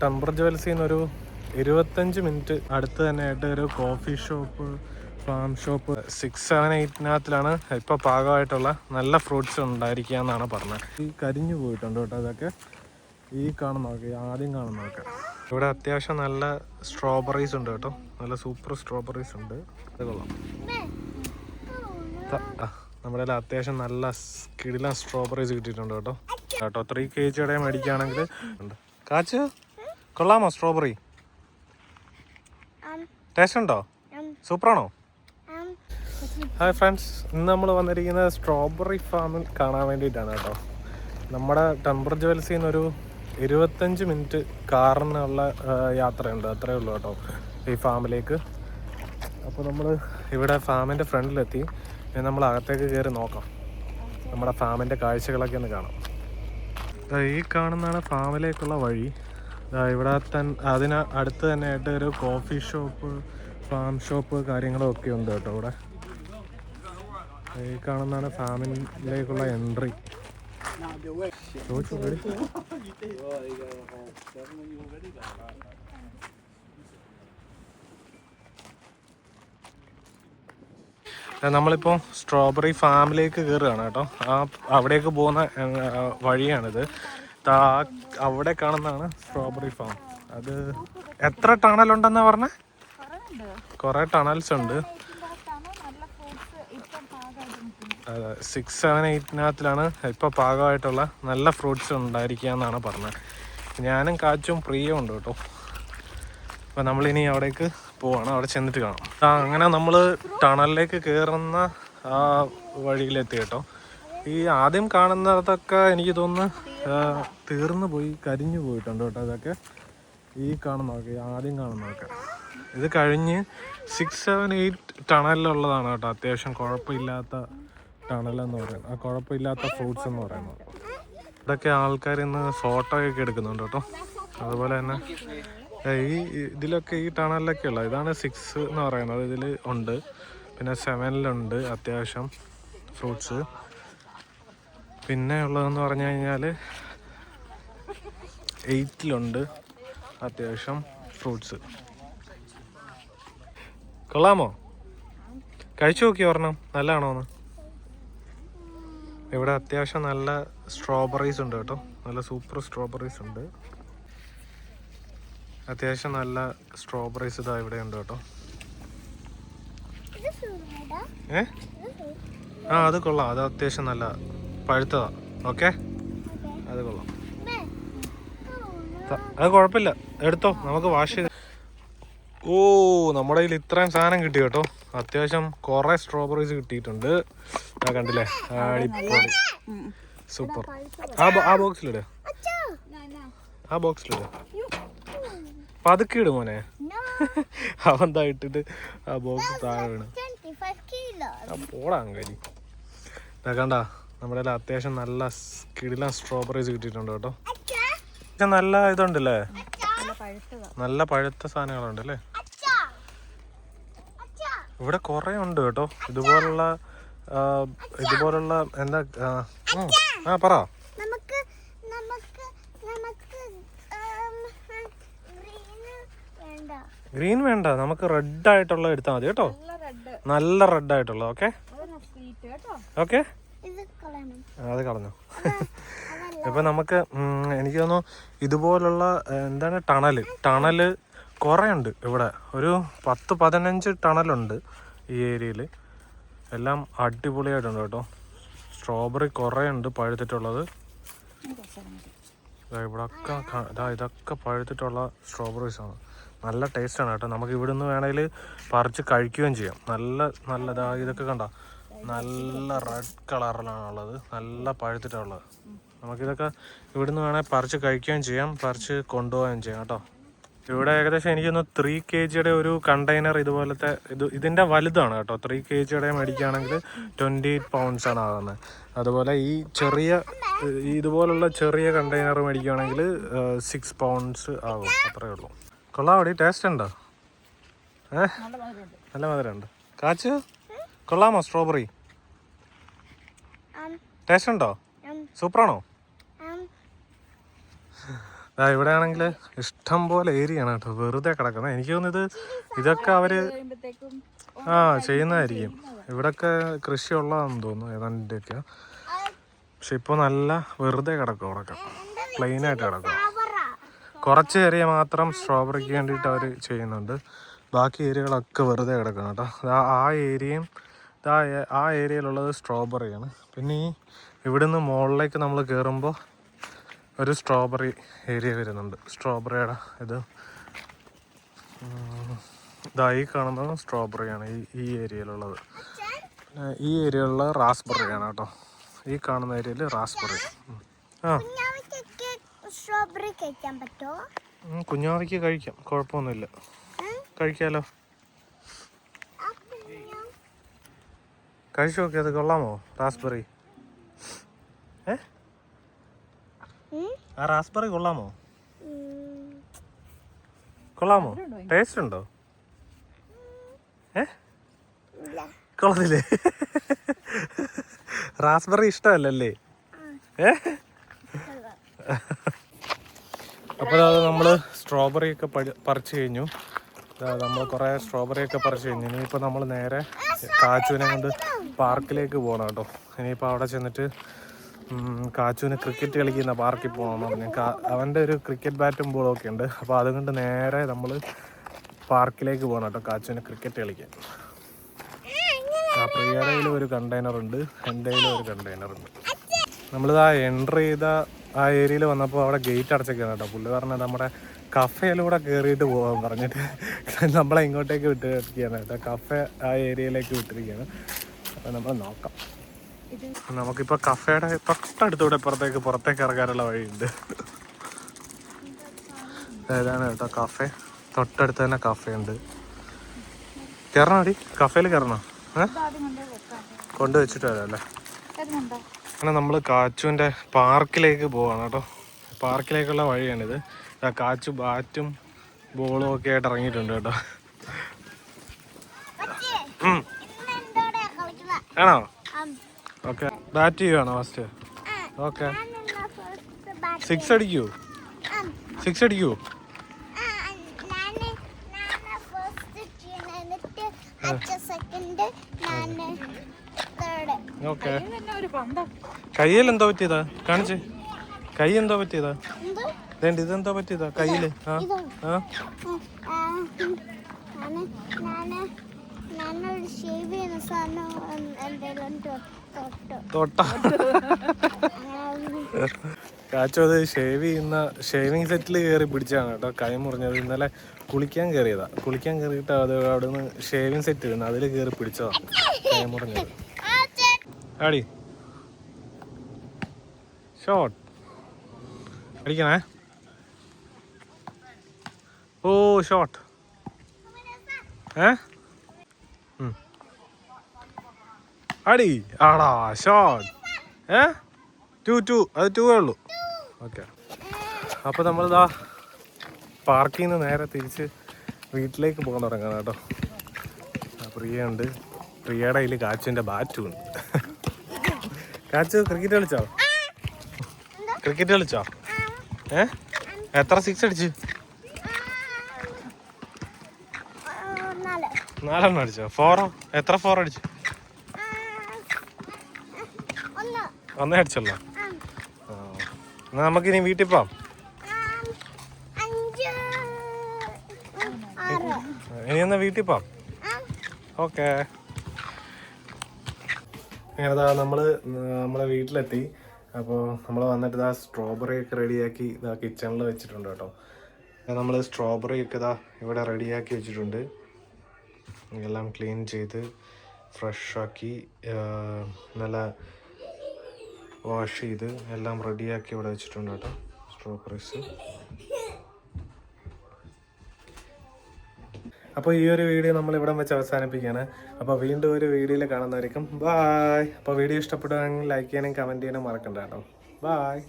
Temper ജ്വൽസിൽ നിന്നൊരു 25 minute അടുത്ത് തന്നെ ആയിട്ട് ഒരു കോഫി ഷോപ്പ്, ഫാം ഷോപ്പ് 678-നകത്തിലാണ് ഇപ്പോൾ പാകമായിട്ടുള്ള നല്ല ഫ്രൂട്ട്സ് ഉണ്ടായിരിക്കുക എന്നാണ് പറഞ്ഞത്. ഈ കരിഞ്ഞു പോയിട്ടുണ്ട് കേട്ടോ. അതൊക്കെ ഈ കാണുന്നതൊക്കെ, ആദ്യം കാണുന്നതൊക്കെ. ഇവിടെ അത്യാവശ്യം നല്ല സ്ട്രോബെറീസ് ഉണ്ട് കേട്ടോ. നല്ല സൂപ്പർ സ്ട്രോബെറീസ് ഉണ്ട്. അത് കൊള്ളാം. നമ്മുടെ അത്യാവശ്യം നല്ല കിടിലൻ സ്ട്രോബെറീസ് കിട്ടിയിട്ടുണ്ട് കേട്ടോ. 3 kg മേടിക്കുകയാണെങ്കിൽ ഉണ്ട്. കാച്ച് കൊള്ളാമോ സ്ട്രോബെറി? ടേസ്റ്റ് ഉണ്ടോ? സൂപ്പറാണോ? ഹായ് ഫ്രണ്ട്സ്, ഇന്ന് നമ്മൾ വന്നിരിക്കുന്നത് സ്ട്രോബെറി ഫാമിൽ കാണാൻ വേണ്ടിയിട്ടാണ് കേട്ടോ. നമ്മുടെ ടെമ്പർ ജ്വൽസിൽ നിന്നൊരു 25 മിനിറ്റ് കാറിനുള്ള യാത്രയുണ്ട്, അത്രയേ ഉള്ളൂ കേട്ടോ ഈ ഫാമിലേക്ക്. അപ്പോൾ നമ്മൾ ഇവിടെ ഫാമിൻ്റെ ഫ്രണ്ടിലെത്തി. നമ്മൾ അകത്തേക്ക് കയറി നോക്കാം, നമ്മുടെ ഫാമിൻ്റെ കാഴ്ചകളൊക്കെ ഒന്ന് കാണാം. ഈ കാണുന്നതാണ് ഫാമിലേക്കുള്ള വഴി. ഇവിടെ അതിന് അടുത്ത് തന്നെ ആയിട്ട് ഒരു കോഫി ഷോപ്പ്, ഫാം ഷോപ്പ് കാര്യങ്ങളും ഒക്കെ ഉണ്ട് കേട്ടോ. ഇവിടെ ഈ കാണുന്നതാണ് ഫാമിലേക്കുള്ള എൻട്രി. നമ്മളിപ്പോൾ സ്ട്രോബെറി ഫാമിലേക്ക് കയറുകയാണ് കേട്ടോ. അവിടേക്ക് പോകുന്ന വഴിയാണിത്. അവിടെ കാണുന്നതാണ് സ്ട്രോബെറി ഫാം. അത് എത്ര ടണലുണ്ടെന്നാ പറഞ്ഞേ? കുറേ ടണൽസ് ഉണ്ട്. അതെ, 678-നകത്തിലാണ് ഇപ്പോൾ പാകമായിട്ടുള്ള നല്ല ഫ്രൂട്ട്സ് ഉണ്ടായിരിക്കുക എന്നാണ് പറഞ്ഞത്. ഞാനും കാച്ചും പ്രിയം ഉണ്ട് കേട്ടോ. അപ്പോൾ നമ്മളിനി അവിടേക്ക് പോവാണ്, അവിടെ ചെന്നിട്ട് കാണാം. അങ്ങനെ നമ്മൾ ടണലിലേക്ക് കയറുന്ന ആ വഴിയിലെത്തി കേട്ടോ. ഈ ആദ്യം കാണുന്നതൊക്കെ എനിക്ക് തോന്നുന്നു തീർന്നു പോയി, കരിഞ്ഞു പോയിട്ടുണ്ട് കേട്ടോ. അതൊക്കെ ഈ കാണുന്നതൊക്കെ, ആദ്യം കാണുന്നതൊക്കെ. ഇത് കഴിഞ്ഞ് 678 ടണലിലുള്ളതാണ് കേട്ടോ. അത്യാവശ്യം കുഴപ്പമില്ലാത്ത ടണലെന്ന് പറയുന്നത്, കുഴപ്പമില്ലാത്ത ഫ്രൂട്ട്സ് എന്ന് പറയുന്നത്. ഇതൊക്കെ ആൾക്കാർ ഇന്ന് ഫോട്ടോയൊക്കെ എടുക്കുന്നുണ്ട് കേട്ടോ. അതുപോലെ തന്നെ ഇതിലൊക്കെ ഈ ടണലിലൊക്കെ ഉള്ള ഇതാണ് 6 എന്ന് പറയുന്നത്. ഇതിൽ ഉണ്ട്. പിന്നെ 7-ലുണ്ട് അത്യാവശ്യം ഫ്രൂട്ട്സ്. പിന്നെ ഉള്ളതെന്ന് പറഞ്ഞു കഴിഞ്ഞാൽ 8-ലുണ്ട് അത്യാവശ്യം ഫ്രൂട്ട്സ്. കൊള്ളാമോ? കഴിച്ചു നോക്കി പറഞ്ഞോ, നല്ലതാണോന്ന്. ഇവിടെ അത്യാവശ്യം നല്ല സ്ട്രോബെറീസ് ഉണ്ട് കേട്ടോ. നല്ല സൂപ്പർ സ്ട്രോബെറീസ് ഉണ്ട്. അത്യാവശ്യം നല്ല സ്ട്രോബെറീസ് ഇതാ ഇവിടെ ഉണ്ട് കേട്ടോ. അത് കൊള്ളാം. അത് അത്യാവശ്യം നല്ല പഴുത്തതാ. ഓക്കെ, അത് കൊള്ളാം. അത് കുഴപ്പമില്ല, എടുത്തോ, നമുക്ക് വാഷ് ചെയ്ത്. ഓ, നമ്മുടെ കയ്യിൽ ഇത്രയും സാധനം കിട്ടി കേട്ടോ. അത്യാവശ്യം കുറേ സ്ട്രോബെറീസ് കിട്ടിയിട്ടുണ്ട്. കണ്ടില്ലേ, അടിപൊളി, സൂപ്പർ. ആ ബോക്സിലിട്, ആ ബോക്സിലിട്. പതുക്കെ ഇട് മോനെ. അവന്താ ഇട്ടിട്ട് ആ ബോക്സ് താഴെ വീണ് പോടാൻ കഴി. കണ്ട, നമ്മുടെ അത്യാവശ്യം നല്ല കിടിലൻ സ്ട്രോബെറീസ് കിട്ടിയിട്ടുണ്ട് കേട്ടോ. നല്ല ഇതുണ്ടല്ലേ, നല്ല പഴുത്ത സാധനങ്ങളുണ്ട് അല്ലേ. ഇവിടെ കുറെ ഉണ്ട് കേട്ടോ. ഇതുപോലുള്ള എന്താ പറ. ഗ്രീൻ വേണ്ട, നമുക്ക് റെഡ് ആയിട്ടുള്ള എടുത്താൽ മതി കേട്ടോ. നല്ല റെഡ് ആയിട്ടുള്ള. ഓക്കെ ഓക്കെ, അത് കളഞ്ഞു. ഇപ്പൊ നമുക്ക് എനിക്ക് തോന്നുന്നു ഇതുപോലുള്ള എന്താണ് ടണല് കുറേ ഉണ്ട് ഇവിടെ. ഒരു 10-15 ടണലുണ്ട് ഈ ഏരിയയിൽ. എല്ലാം അടിപൊളിയായിട്ടുണ്ട് കേട്ടോ. സ്ട്രോബെറി കുറേ ഉണ്ട് പഴുത്തിട്ടുള്ളത്. ഇവിടെയൊക്കെ ഇതൊക്കെ പഴുത്തിട്ടുള്ള സ്ട്രോബെറീസാണ്. നല്ല ടേസ്റ്റാണ് കേട്ടോ. നമുക്ക് ഇവിടുന്ന് വേണമെങ്കിൽ പറിച്ച് കഴിക്കുകയും ചെയ്യാം. നല്ലതാ. ഇതൊക്കെ കണ്ട, നല്ല റെഡ് കളറിലാണുള്ളത്, നല്ല പഴുത്തിട്ടുള്ളത്. നമുക്കിതൊക്കെ ഇവിടുന്ന് വേണമെങ്കിൽ പറിച്ച് കഴിക്കുകയും ചെയ്യാം, പറിച്ച് കൊണ്ടുപോവുകയും ചെയ്യാം കേട്ടോ. ഇവിടെ ഏകദേശം എനിക്കൊന്ന് 3 kg ഒരു കണ്ടെയ്നർ ഇതുപോലത്തെ ഇതിൻ്റെ വലുതാണ് കേട്ടോ. 3 kg മേടിക്കുകയാണെങ്കിൽ 28 pounds ആണ് ആകുന്നത്. അതുപോലെ ഈ ഇതുപോലുള്ള ചെറിയ കണ്ടെയ്നർ മേടിക്കുകയാണെങ്കിൽ 6 pounds ആകും, അത്രയേ ഉള്ളൂ. കൊള്ളാമോ? ടേസ്റ്റ് ഉണ്ടോ? നല്ല മധുരമുണ്ട്. കാച്ച് കൊള്ളാമോ സ്ട്രോബെറി? ടേസ്റ്റ് ഉണ്ടോ? സൂപ്പറാണോ? ഇവിടെ ആണെങ്കിൽ ഇഷ്ടം പോലെ ഏരിയ ആണ് കേട്ടോ വെറുതെ കിടക്കുന്നത്. എനിക്ക് തോന്നുന്നത് ഇതൊക്കെ അവര് ചെയ്യുന്നതായിരിക്കും. ഇവിടൊക്കെ കൃഷി ഉള്ളതാണെന്ന് തോന്നുന്നു ഏതാണ്ടൊക്കെ. പക്ഷെ ഇപ്പോൾ നല്ല വെറുതെ കിടക്കും. അവിടെയൊക്കെ പ്ലെയിനായിട്ട് കിടക്കും. കുറച്ച് ഏരിയ മാത്രം സ്ട്രോബെറിക്ക് വേണ്ടിയിട്ട് അവർ ചെയ്യുന്നുണ്ട്. ബാക്കി ഏരിയകളൊക്കെ വെറുതെ കിടക്കണം കേട്ടോ. ആ ഏരിയയും ആ ഏരിയയിലുള്ളത് സ്ട്രോബെറിയാണ്. പിന്നെ ഈ ഇവിടുന്ന് മുകളിലേക്ക് നമ്മൾ കയറുമ്പോൾ ഒരു സ്ട്രോബെറി ഏരിയ വരുന്നുണ്ട്. സ്ട്രോബെറിയുടെ ഈ കാണുന്നത് സ്ട്രോബെറിയാണ് ഈ ഏരിയയിലുള്ളത്. ഈ ഏരിയയിലുള്ള റാസ്ബെറിയാണ് കേട്ടോ. ഈ കാണുന്ന ഏരിയയിൽ റാസ്ബെറി. സ്ട്രോബെറി കഴിക്കാൻ പറ്റുമോ? കുഞ്ഞാവയ്ക്ക് കഴിക്കാം, കുഴപ്പമൊന്നുമില്ല, കഴിക്കാലോ. കഴിച്ചു നോക്കി, അത് കൊള്ളാമോ റാസ്ബെറി? ആ റാസ്ബെറി കൊള്ളാമോ? കൊള്ളാമോ? ടേസ്റ്റ് ഉണ്ടോ? കൊള്ളത്തില്ലേ? റാസ്ബെറി ഇഷ്ടമല്ലല്ലേ? അപ്പോൾ അത് നമ്മൾ സ്ട്രോബെറി ഒക്കെ പറിച്ചു കഴിഞ്ഞു. നമ്മൾ കുറേ സ്ട്രോബെറി ഒക്കെ പറിച്ചു കഴിഞ്ഞു. ഇനിയിപ്പോൾ നമ്മൾ നേരെ കാച്ചുവിനെ കൊണ്ട് പാർക്കിലേക്ക് പോകണം കേട്ടോ. ഇനിയിപ്പോൾ അവിടെ ചെന്നിട്ട് കാച്ചുവിന് ക്രിക്കറ്റ് കളിക്കുന്ന പാർക്കിൽ പോകണമെന്ന് പറഞ്ഞു. അവൻ്റെ ഒരു ക്രിക്കറ്റ് ബാറ്റും ബോളും ഒക്കെ ഉണ്ട്. അപ്പോൾ അതുകൊണ്ട് നേരെ നമ്മൾ പാർക്കിലേക്ക് പോകണം കേട്ടോ കാച്ചുവിന് ക്രിക്കറ്റ് കളിക്കാൻ. ആ പ്രിയയുടെ ഒരു കണ്ടെയ്നറുണ്ട്, എൻ്റെ ഒരു കണ്ടെയ്നറുണ്ട്. നമ്മളിത് എൻട്രി ചെയ്ത ആ ഏരിയയിൽ വന്നപ്പോൾ അവിടെ ഗേറ്റ് അടച്ചൊക്കെയാണ് കേട്ടോ. പുള്ളി പറഞ്ഞത് നമ്മുടെ കഫേയിലൂടെ കയറിയിട്ട് പോകാൻ പറഞ്ഞിട്ട് നമ്മളെ ഇങ്ങോട്ടേക്ക് വിട്ടിരിക്കുകയാണ് കേട്ടോ. കഫേ ആ ഏരിയയിലേക്ക് വിട്ടിരിക്കുകയാണ്. അപ്പോൾ നമ്മൾ നോക്കാം. നമുക്കിപ്പോൾ കഫേയുടെ തൊട്ടടുത്തൂടെ പുറത്തേക്ക് ഇറങ്ങാനുള്ള വഴിയുണ്ട്. ഏതാണ് കേട്ടോ കഫേ, തൊട്ടടുത്ത് തന്നെ കഫേ ഉണ്ട്. കയറണോ അടി? കഫേയിൽ കയറണോ? കൊണ്ടുവച്ചിട്ട് വരാം അല്ലേ? അങ്ങനെ നമ്മൾ കാച്ചുവിൻ്റെ പാർക്കിലേക്ക് പോവാണ് കേട്ടോ. പാർക്കിലേക്കുള്ള വഴിയാണിത്. കാച്ചു ബാറ്റും ബോളും ഒക്കെ ആയിട്ട് ഇറങ്ങിയിട്ടുണ്ട് കേട്ടോ. ആണോ? ഓക്കെ, ബാറ്റ് ചെയ്യുവാണോ ഫസ്റ്റ്? ഓക്കെ, സിക്സ് അടിക്കൂ? ഓക്കെ. കയ്യിൽ എന്തോ പറ്റിയതാ? കാണിച്ച്. കൈ എന്തോ പറ്റിയതാ? ഇതെന്തോ പറ്റിയതാ കയ്യില്? കാച്ചു അത് ഷേവിങ് സെറ്റിൽ കയറി പിടിച്ചാണ് കേട്ടോ കൈ മുറിഞ്ഞത്. ഇന്നലെ കുളിക്കാൻ കയറിയിട്ട് അത് അവിടെ നിന്ന് ഷേവിങ് സെറ്റ് ഇരുന്നു, അതിൽ കയറി പിടിച്ചതാ കൈ മുറിഞ്ഞത്. ആടി ഷോട്ട് അടിക്കണേ. ഓ ഷോട്ട്. അടി ആടാ ഷോട്ട്. 2 അത് 2 ഉള്ളൂ. ഓക്കെ, അപ്പോൾ നമ്മളിതാ പാർക്കിൽ നിന്ന് നേരെ തിരിച്ച് വീട്ടിലേക്ക് പോകാൻ തുടങ്ങാം കേട്ടോ. പ്രിയ ഉണ്ട്, പ്രിയയുടെ കയ്യിൽ കാച്ചുവിൻ്റെ ബാറ്റും ഉണ്ട്. കാച്ചു ക്രിക്കറ്റ് കളിച്ചോ? എത്ര സിക്സ് അടിച്ചു? 4 അടിച്ചോ? 4? എത്ര 4 അടിച്ചു? 1 അടിച്ചല്ലോ. എന്നാ നമുക്കിനി വീട്ടിൽ പോവാം. ഇനി എന്നാ വീട്ടിൽ പോവാം. ഓക്കെ, അങ്ങനെതാ നമ്മളെ വീട്ടിലെത്തി. അപ്പോൾ നമ്മൾ വന്നിട്ട് ഇതാ സ്ട്രോബെറി ഒക്കെ റെഡിയാക്കി ഇതാ കിച്ചണിൽ വെച്ചിട്ടുണ്ട് കേട്ടോ. നമ്മൾ സ്ട്രോബെറി ഒക്കെ ഇതാ ഇവിടെ റെഡിയാക്കി വെച്ചിട്ടുണ്ട്. എല്ലാം ക്ലീൻ ചെയ്ത് ഫ്രഷാക്കി നല്ല വാഷ് ചെയ്ത് എല്ലാം റെഡിയാക്കി ഇവിടെ വെച്ചിട്ടുണ്ട് കേട്ടോ സ്ട്രോബെറീസ്. അപ്പോൾ ഈ ഒരു വീഡിയോ നമ്മൾ ഇവിടെ വെച്ച് അവസാനിപ്പിക്കുകയാണ്. അപ്പോൾ വീണ്ടും ഒരു വീഡിയോയിൽ കാണുന്നതായിരിക്കും. ബായ്. അപ്പോൾ വീഡിയോ ഇഷ്ടപ്പെടുകയാണെങ്കിൽ ലൈക്ക് ചെയ്യാനും കമൻറ്റ് ചെയ്യാനും മറക്കണ്ട കേട്ടോ. ബായ്.